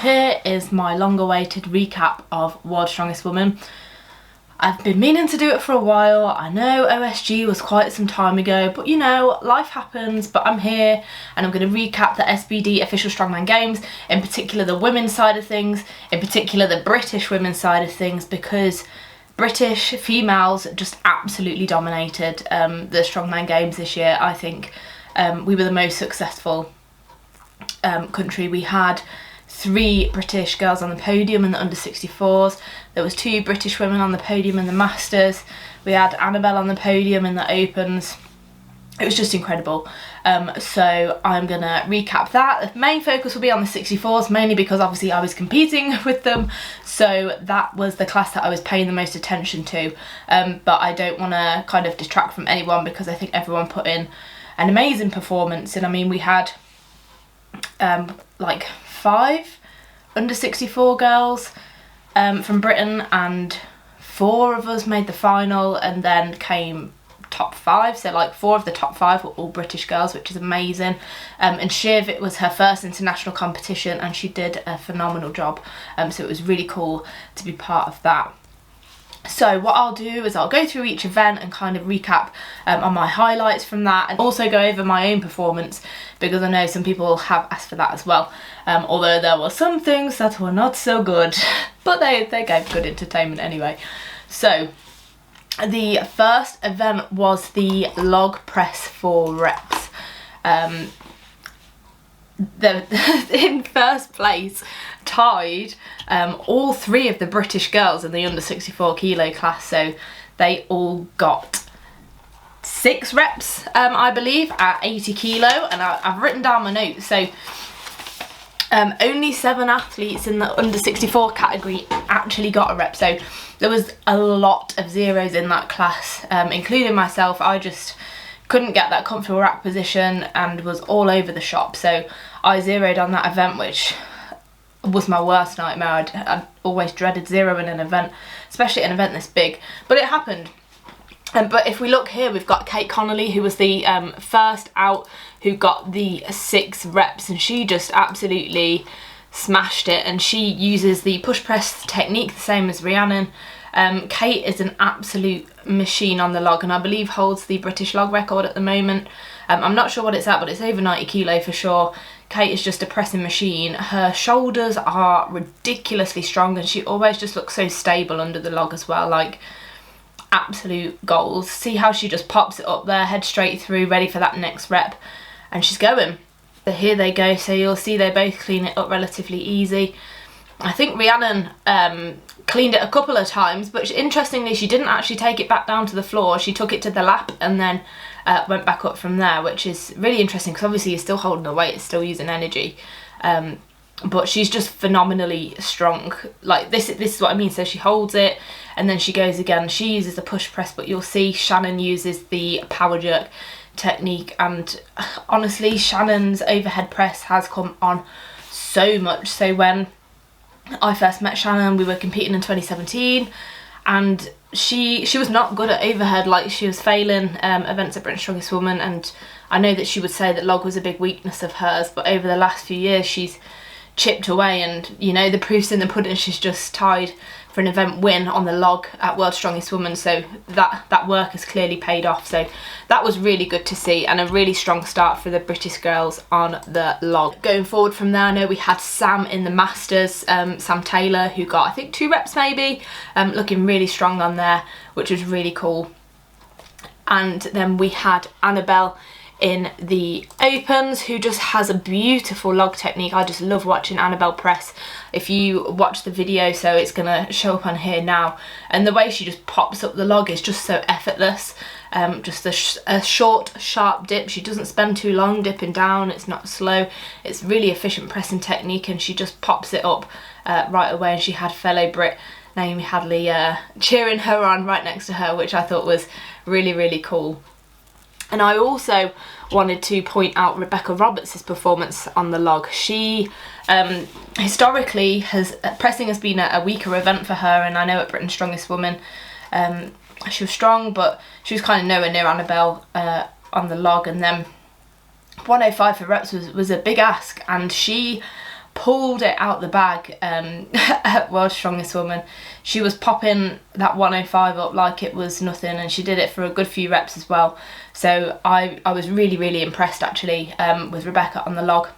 Here is my long-awaited recap of World's Strongest Woman. I've been meaning to do it for a while. I know OSG was quite some time ago, but you know, life happens. But I'm here and I'm going to recap the SBD Official Strongman Games, in particular the women's side of things, in particular the British women's side of things, because British females just absolutely dominated the Strongman Games this year. I think we were the most successful country. We had 3 British girls on the podium in the under 64s. There was 2 British women on the podium in the Masters. We had Annabelle on the podium in the Opens. It was just incredible. So I'm gonna recap that. The main focus will be on the 64s, mainly because obviously I was competing with them. So that was the class that I was paying the most attention to. But I don't wanna kind of detract from anyone, because I think everyone put in an amazing performance. And I mean, we had like 5 under 64 girls from Britain, and 4 of us made the final and then came top 5, so like 4 of the top 5 were all British girls, which is amazing. And Shiv, it was her first international competition and she did a phenomenal job, so it was really cool to be part of that. So what I'll do is I'll go through each event and kind of recap on my highlights from that, and also go over my own performance, because I know some people have asked for that as well, although there were some things that were not so good, but they gave good entertainment anyway. So the first event was the log press for reps. In first place, tied all 3 of the British girls in the under 64 kilo class, so they all got 6 reps, I believe, at 80 kilo, and I've written down my notes. So only 7 athletes in the under 64 category actually got a rep, so there was a lot of zeros in that class, including myself. I just couldn't get that comfortable rack position and was all over the shop, so I zeroed on that event, which was my worst nightmare. I'd always dreaded zeroing an event, especially an event this big, but it happened. But if we look here, we've got Kate Connolly, who was the first out, who got the 6 reps, and she just absolutely smashed it, and she uses the push press technique the same as Rhiannon. Kate is an absolute machine on the log, and I believe holds the British log record at the moment. I'm not sure what it's at, but it's over 90 kilo for sure. Kate is just a pressing machine. Her shoulders are ridiculously strong, and she always just looks so stable under the log as well, like absolute goals. See how she just pops it up there, head straight through, ready for that next rep, and she's going. So here they go, so you'll see they both clean it up relatively easy. I think Rhiannon cleaned it a couple of times, but interestingly she didn't actually take it back down to the floor. She took it to the lap and then went back up from there, which is really interesting, because obviously you're still holding the weight, it's still using energy, but she's just phenomenally strong. Like this is what I mean. So she holds it and then she goes again. She uses the push press, but you'll see Shannon uses the power jerk technique, and honestly Shannon's overhead press has come on so much. So when I first met Shannon, we were competing in 2017, and she was not good at overhead. Like, she was failing events at Britain's Strongest Woman, and I know that she would say that log was a big weakness of hers, but over the last few years she's chipped away, and you know, the proof's in the pudding. She's just tied for an event win on the log at World's Strongest Woman, so that work has clearly paid off. So that was really good to see, and a really strong start for the British girls on the log. Going forward from there, I know we had Sam in the Masters, Sam Taylor, who got I think 2 reps maybe, looking really strong on there, which was really cool. And then we had Annabelle in the Opens, who just has a beautiful log technique. I just love watching Annabelle press. If you watch the video, so it's gonna show up on here now, and the way she just pops up the log is just so effortless. Just a short sharp dip. She doesn't spend too long dipping down, it's not slow, it's really efficient pressing technique, and she just pops it up right away. And she had fellow Brit Naomi Hadley cheering her on right next to her, which I thought was really, really cool. And I also wanted to point out Rebecca Roberts' performance on the log. She historically pressing has been a weaker event for her, and I know at Britain's Strongest Woman she was strong, but she was kind of nowhere near Annabelle on the log. And then 105 for reps was a big ask, and she pulled it out the bag at World's Strongest Woman. She was popping that 105 up like it was nothing, and she did it for a good few reps as well. So I was really impressed actually with Rebecca on the log.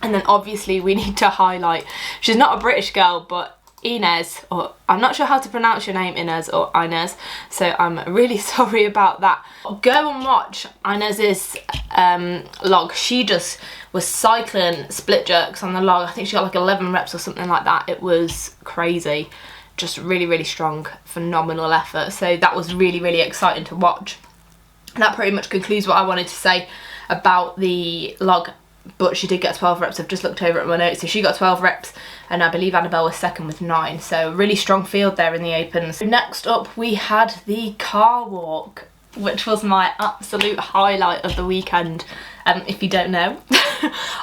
And then obviously we need to highlight, she's not a British girl, but Inez, or I'm not sure how to pronounce your name, Inez or Inez, so I'm really sorry about that. Go and watch Inez's log. She just was cycling split jerks on the log. I think she got like 11 reps or something like that. It was crazy. Just really strong, phenomenal effort. So that was really exciting to watch. And that pretty much concludes what I wanted to say about the log. But she did get 12 reps. I've just looked over at my notes. So she got 12 reps, and I believe Annabelle was second with 9. So really strong field there in the opens. Next up we had the car walk, which was my absolute highlight of the weekend. If you don't know,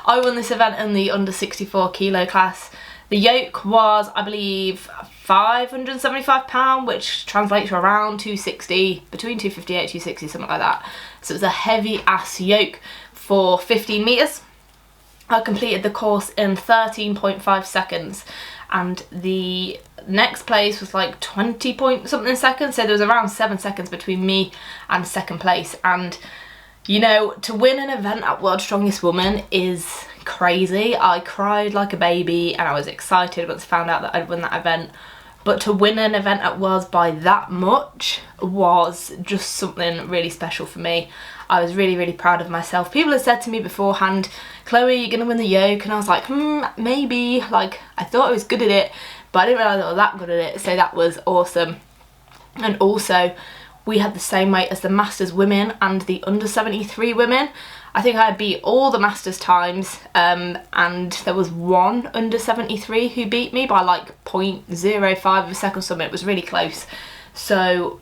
I won this event in the under 64 kilo class. The yoke was, I believe, £575, which translates to around 260, between 258 260, something like that. So it was a heavy ass yoke for 15 metres. I completed the course in 13.5 seconds, and the next place was like 20 point something seconds, so there was around 7 seconds between me and second place. And you know, to win an event at World's Strongest Woman is crazy. I cried like a baby and I was excited once I found out that I'd won that event. But to win an event at Worlds by that much was just something really special for me. I was really proud of myself. People had said to me beforehand, Chloe, you're gonna win the yoke, and I was like, maybe. Like, I thought I was good at it, but I didn't realise I was that good at it, so that was awesome. And also, we had the same weight as the Masters women and the under 73 women. I think I beat all the Masters times, and there was one under 73 who beat me by like 0.05 of a second or something. It was really close. So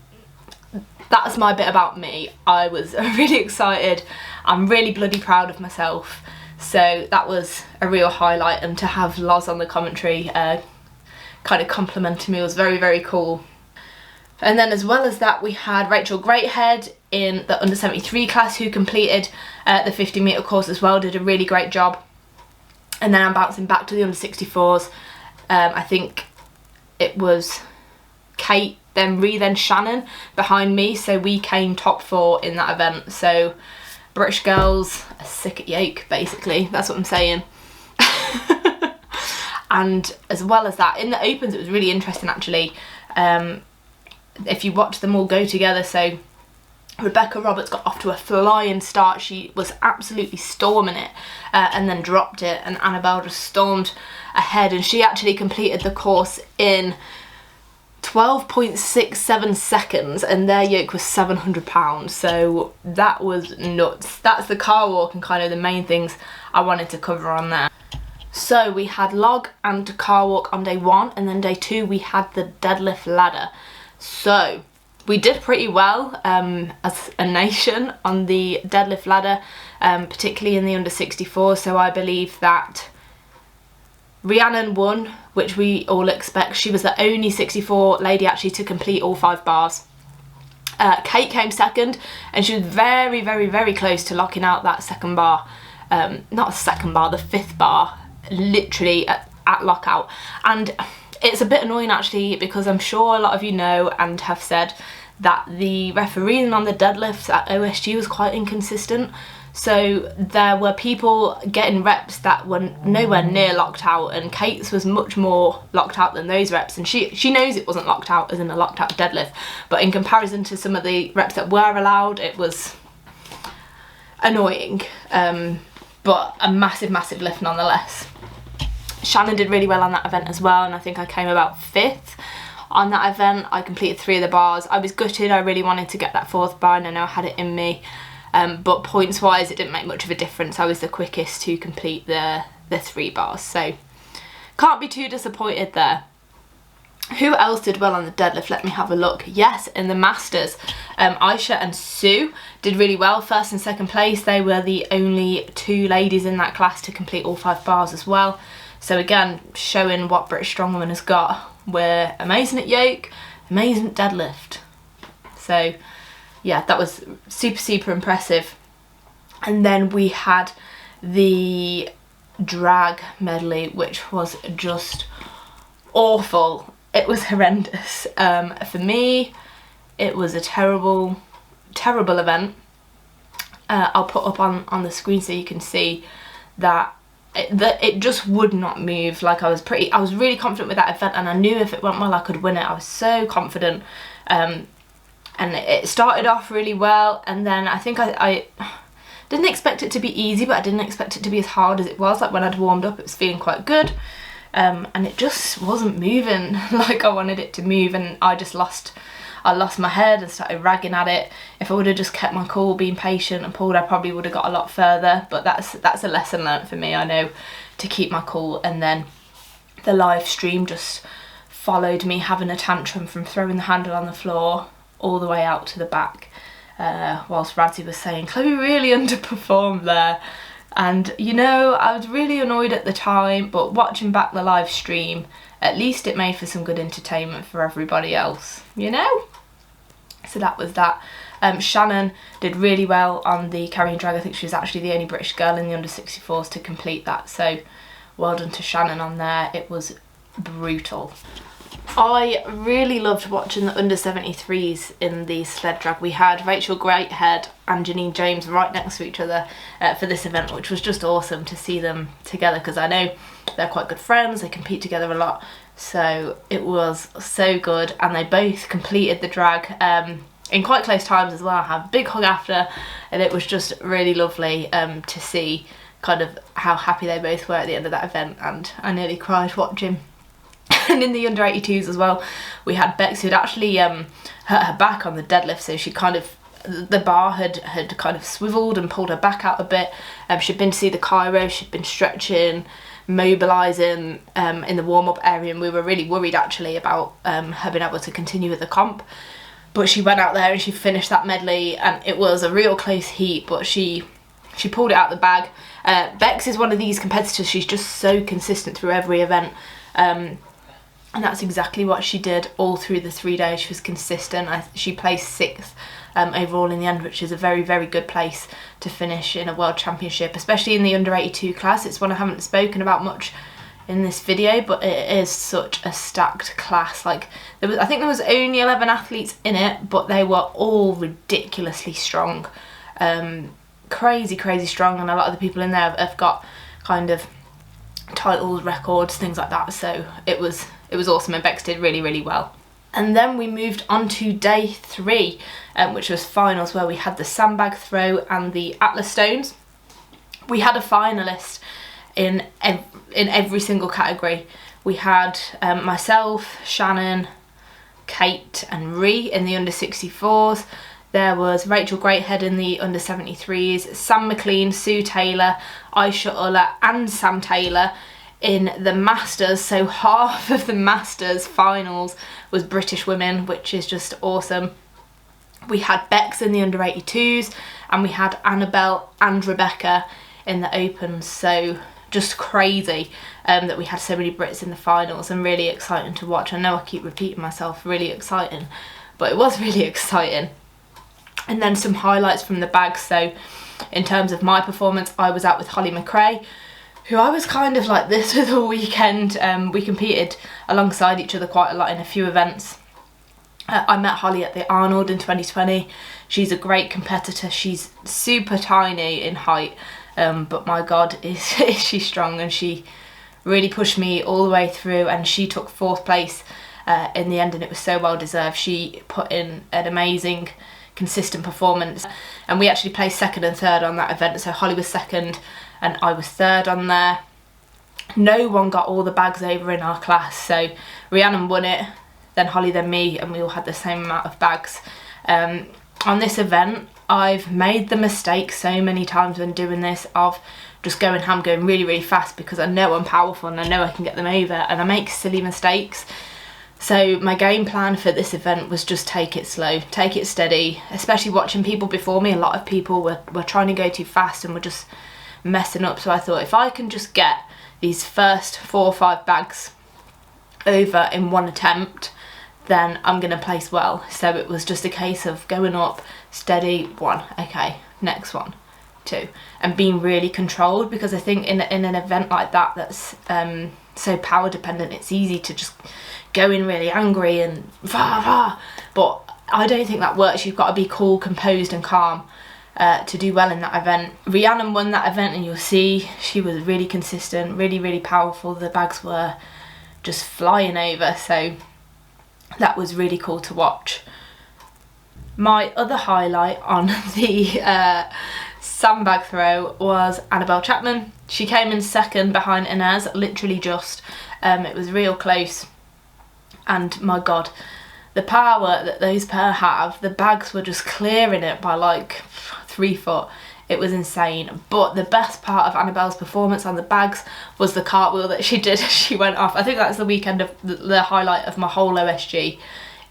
that's my bit about me. I was really excited. I'm really bloody proud of myself. So that was a real highlight, and to have Loz on the commentary kind of complimenting me was very cool. And then as well as that, we had Rachel Greathead in the under 73 class, who completed the 50 metre course as well, did a really great job. And then I'm bouncing back to the under 64s. I think it was Kate, then Ree, then Shannon behind me, so we came top 4 in that event. So British girls are sick at yoke, basically, that's what I'm saying. And as well as that, in the opens it was really interesting actually. If you watch them all go together, so Rebecca Roberts got off to a flying start. She was absolutely storming it, and then dropped it, and Annabelle just stormed ahead, and she actually completed the course in 12.67 seconds, and their yoke was £700, so that was nuts. That's the car walk and kind of the main things I wanted to cover on there. So we had log and car walk on day 1, and then day 2 we had the deadlift ladder. So we did pretty well as a nation on the deadlift ladder, particularly in the under 64. So I believe that Rhiannon won, which we all expect. She was the only 64 lady actually to complete all 5 bars. Kate came second, and she was very close to locking out that second bar. Not a second bar, the 5th bar, literally at lockout. And it's a bit annoying actually, because I'm sure a lot of you know and have said that the refereeing on the deadlifts at OSG was quite inconsistent. So there were people getting reps that were nowhere near locked out, and Kate's was much more locked out than those reps, and she knows it wasn't locked out as in a locked out deadlift, but in comparison to some of the reps that were allowed, it was annoying, but a massive lift nonetheless. Shannon did really well on that event as well, and I think I came about 5th on that event. I completed 3 of the bars. I was gutted, I really wanted to get that 4th bar, and I know I had it in me, but points wise it didn't make much of a difference. I was the quickest to complete the 3 bars, so can't be too disappointed there. Who else did well on the deadlift? Let me have a look. Yes, in the Masters, Aisha and Sue did really well, 1st and 2nd place. They were the only 2 ladies in that class to complete all 5 bars as well. So again, showing what British Strongwoman has got. We're amazing at yoke, amazing at deadlift. So yeah, that was super impressive. And then we had the drag medley, which was just awful. It was horrendous. For me, it was a terrible event. I'll put up on the screen so you can see that it just would not move. Like I was really confident with that event, and I knew if it went well I could win it. I was so confident, and it started off really well, and then I think I didn't expect it to be easy, but I didn't expect it to be as hard as it was. Like when I'd warmed up, it was feeling quite good, and it just wasn't moving like I wanted it to move, and I lost my head and started ragging at it. If I would have just kept my cool, been patient and pulled, I probably would have got a lot further. But that's a lesson learnt for me. I know to keep my cool. And then the live stream just followed me having a tantrum from throwing the handle on the floor all the way out to the back, whilst Radzi was saying, Chloe really underperformed there. And you know, I was really annoyed at the time, but watching back the live stream, at least it made for some good entertainment for everybody else, you know? So that was that. Shannon did really well on the carrying drag. I think she was actually the only British girl in the under 64s to complete that, so well done to Shannon on there. It was brutal. I really loved watching the under 73s in the sled drag. We had Rachel Greathead and Janine James right next to each other for this event, which was just awesome to see them together, because I know they're quite good friends, they compete together a lot, so it was so good. And they both completed the drag in quite close times as well. I had a big hug after, and it was just really lovely to see kind of how happy they both were at the end of that event, and I nearly cried watching. And in the under 82s as well, we had Bex, who'd actually hurt her back on the deadlift, so she kind of, the bar had kind of swiveled and pulled her back out a bit. She'd been to see the chiro, she'd been stretching, mobilising in the warm-up area, and we were really worried actually about her being able to continue with the comp. But she went out there and she finished that medley, and it was a real close heat, but she pulled it out of the bag. Bex is one of these competitors, she's just so consistent through every event. And that's exactly what she did all through the 3 days. She was consistent. She placed 6th overall in the end, which is a very, very good place to finish in a world championship, especially in the under 82 class. It's one I haven't spoken about much in this video, but it is such a stacked class. Like I think there was only 11 athletes in it, but they were all ridiculously strong, crazy strong, and a lot of the people in there have got kind of titles, records, things like that. So it was awesome, and Bex did really well. And then we moved on to day 3, which was finals, where we had the sandbag throw and the Atlas stones. We had a finalist in every single category. We had myself, Shannon, Kate and Ree in the under 64s. There was Rachel Greathead in the under 73s, Sam McLean, Sue Taylor, Aisha Uller and Sam Taylor in the Masters. So half of the Masters finals was British women, which is just awesome. We had Bex in the under 82s, and we had Annabelle and Rebecca in the Opens. So just crazy that we had so many Brits in the finals, and really exciting to watch. I know I keep repeating myself, really exciting, but it was really exciting. And then some highlights from the bags. So in terms of my performance, I was out with Holly McRae, who I was kind of like this with all weekend. We competed alongside each other quite a lot in a few events. I met Holly at the Arnold in 2020. She's a great competitor. She's super tiny in height, but my God, is she strong, and she really pushed me all the way through, and she took 4th place in the end, and it was so well deserved. She put in an amazing consistent performance, and we actually placed 2nd and 3rd on that event. So Holly was 2nd and I was 3rd on there. No one got all the bags over in our class, so Rhiannon won it, then Holly, then me, and we all had the same amount of bags. On this event, I've made the mistake so many times when doing this of just going ham, going really fast, because I know I'm powerful and I know I can get them over, and I make silly mistakes. So my game plan for this event was just take it slow, take it steady, especially watching people before me. A lot of people were trying to go too fast and were just messing up. So I thought, if I can just get these first 4 or 5 bags over in one attempt, then I'm going to place well. So it was just a case of going up, steady, 1, okay, next one, to, and being really controlled, because I think in an event like that that's so power dependent, it's easy to just go in really angry and rah, rah. But I don't think that works. You've got to be cool, composed and calm to do well in that event. Rhiannon won that event, and you'll see she was really consistent, really powerful. The bags were just flying over, so that was really cool to watch. My other highlight on the sandbag throw was Annabelle Chapman. She came in second behind Inez, literally just. It was real close, and my god, the power that those pair have, the bags were just clearing it by like 3 foot. It was insane. But the best part of Annabelle's performance on the bags was the cartwheel that she did. She went off. I think that's the weekend of the highlight of my whole OSG.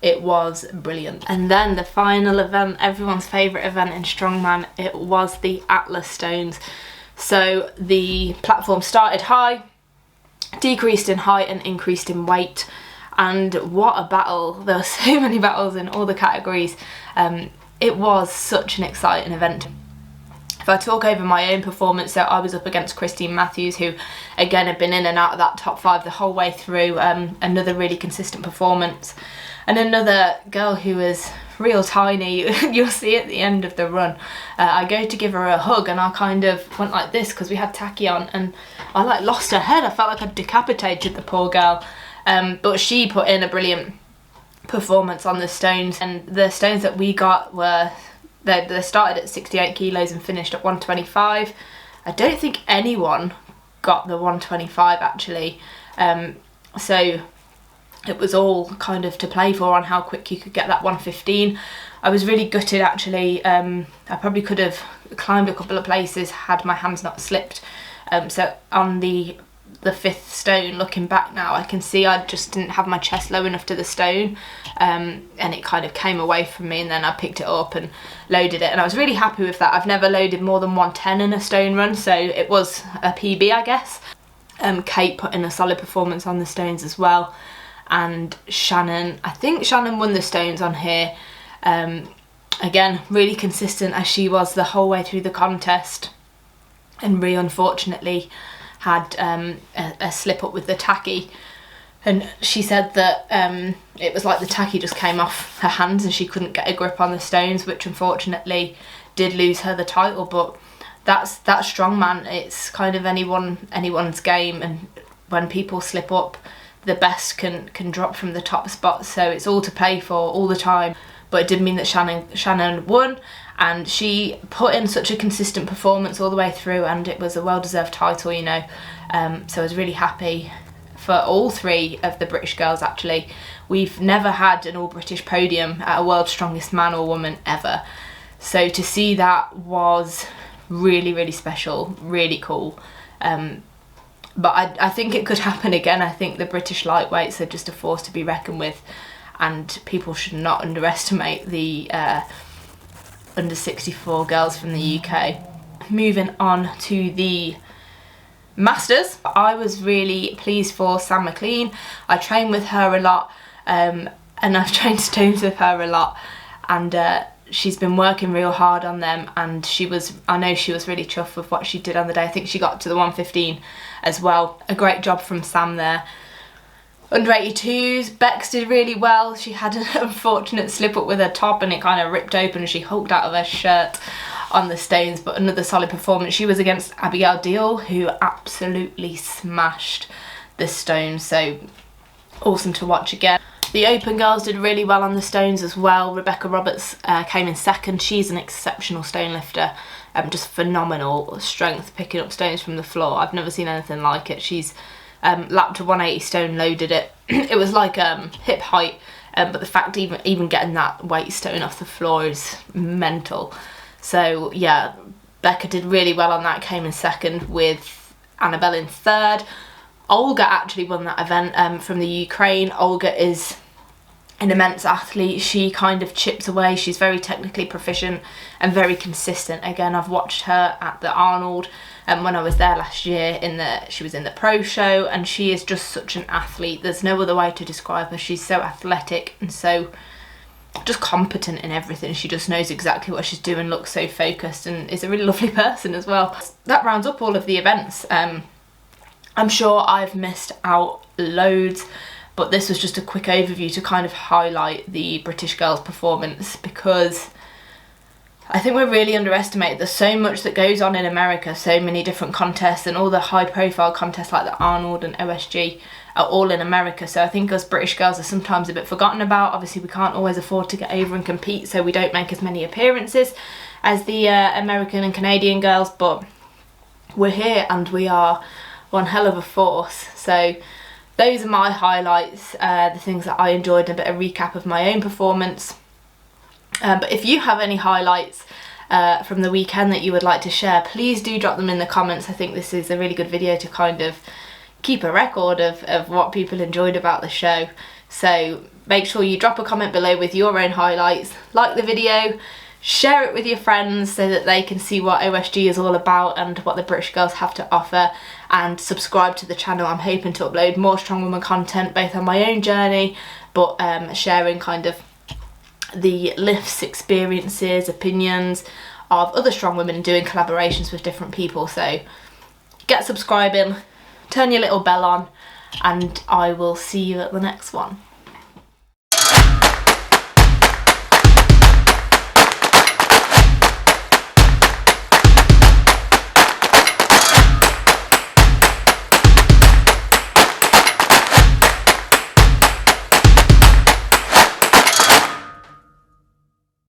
It was brilliant. And then the final event, everyone's favourite event in Strongman, it was the Atlas Stones. So the platform started high, decreased in height and increased in weight. And what a battle. There were so many battles in all the categories. It was such an exciting event. If I talk over my own performance, so I was up against Christine Matthews, who again had been in and out of that top 5 the whole way through. Another really consistent performance. And another girl who was real tiny, you'll see at the end of the run. I go to give her a hug and I kind of went like this because we had tacky on, and I like lost her head. I felt like I'd decapitated the poor girl. But she put in a brilliant performance on the stones, and the stones that we got were, they started at 68 kilos and finished at 125. I don't think anyone got the 125 actually. So it was all kind of to play for on how quick you could get that 115. I was really gutted actually. I probably could have climbed a couple of places had my hands not slipped. So on the 5th stone, looking back now, I can see I just didn't have my chest low enough to the stone, and it kind of came away from me, and then I picked it up and loaded it, and I was really happy with that. I've never loaded more than 110 in a stone run, so it was a PB, I guess. Kate put in a solid performance on the stones as well, and Shannon, I think Shannon won the stones on here. Again, really consistent as she was the whole way through the contest, and Rhea unfortunately had a slip up with the tacky, and she said that it was like the tacky just came off her hands and she couldn't get a grip on the stones, which unfortunately did lose her the title. But that's strongman. It's kind of anyone's game, and when people slip up, the best can drop from the top spot, so it's all to play for all the time. But it did mean that Shannon won, and she put in such a consistent performance all the way through, and it was a well-deserved title, you know. So I was really happy for all 3 of the British girls actually. We've never had an all-British podium at a World's Strongest Man or Woman ever. So to see that was really special, really cool. But I think it could happen again. I think the British lightweights are just a force to be reckoned with, and people should not underestimate the under 64 girls from the UK. Moving on to the Masters, I was really pleased for Sam McLean. I trained with her a lot, and I've trained stones with her a lot, and she's been working real hard on them, and I know she was really chuffed with what she did on the day. I think she got to the 115 as well. A great job from Sam there. Under 82s, Bex did really well. She had an unfortunate slip up with her top and it kind of ripped open and she hulked out of her shirt on the stones, but another solid performance. She was against Abigail Deal, who absolutely smashed the stones, so awesome to watch again. The Open girls did really well on the stones as well. Rebecca Roberts came in second. She's an exceptional stone lifter, just phenomenal strength picking up stones from the floor. I've never seen anything like it. She's lapped to 180 stone, loaded it. It was like hip height, but the fact even getting that weight stone off the floor is mental. So yeah, Becca did really well on that, came in second with Annabelle in third. Olga actually won that event from the Ukraine. Olga is an immense athlete. She kind of chips away. She's very technically proficient and very consistent. Again, I've watched her at the Arnold when I was there last year. She was in the pro show, and she is just such an athlete. There's no other way to describe her. She's so athletic and so just competent in everything. She just knows exactly what she's doing, looks so focused, and is a really lovely person as well. That rounds up all of the events. I'm sure I've missed out loads, but this was just a quick overview to kind of highlight the British girls' performance, because I think we're really underestimated. There's so much that goes on in America, so many different contests, and all the high profile contests like the Arnold and OSG are all in America. So I think us British girls are sometimes a bit forgotten about. Obviously we can't always afford to get over and compete, so we don't make as many appearances as the American and Canadian girls, but we're here and we are one hell of a force. So those are my highlights, the things that I enjoyed, a bit of recap of my own performance. But if you have any highlights from the weekend that you would like to share, please do drop them in the comments. I think this is a really good video to kind of keep a record of what people enjoyed about the show. So make sure you drop a comment below with your own highlights, like the video, share it with your friends so that they can see what OSG is all about and what the British girls have to offer, and subscribe to the channel. I'm hoping to upload more strong woman content, both on my own journey, but sharing kind of the lifts, experiences, opinions of other strong women, and doing collaborations with different people. So get subscribing, turn your little bell on, and I will see you at the next one.